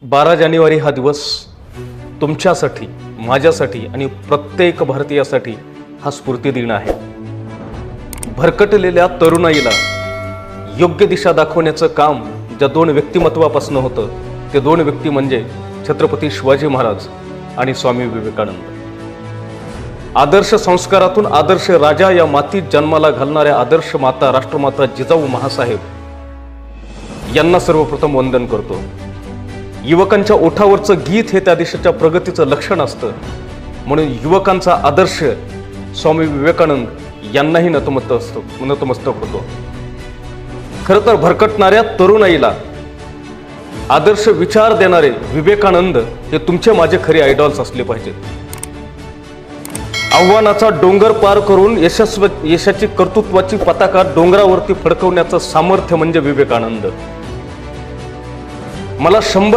12 जानेवारी हा दिवस तुमच्यासाठी, माझ्यासाठी आणि प्रत्येक भारतीयासाठी हा स्फूर्ती दिन आहे. भरकटलेल्या तरुणाईला योग्य दिशा दाखवण्याचं काम ज्या दोन व्यक्तिमत्वापासून होतं ते दोन व्यक्ती म्हणजे छत्रपती शिवाजी महाराज आणि स्वामी विवेकानंद. आदर्श संस्कारातून आदर्श राजा या मातीत जन्माला घालणाऱ्या आदर्श माता राष्ट्रमाता जिजाऊ महासाहेब यांना सर्वप्रथम वंदन करतो. युवकांच्या ओठावरचं गीत हे त्या देशाच्या प्रगतीचं लक्षण असतं, म्हणून युवकांचा आदर्श स्वामी विवेकानंद यांनाही नतमस्तक होतो. खरं तर भरकटणाऱ्या तरुणाईला आदर्श विचार देणारे विवेकानंद हे तुमचे माझे खरे आयडॉल्स असले पाहिजेत. आव्हानाचा डोंगर पार करून यशाची कर्तृत्वाची पताका डोंगरावरती फडकवण्याचं सामर्थ्य म्हणजे विवेकानंद. मला 100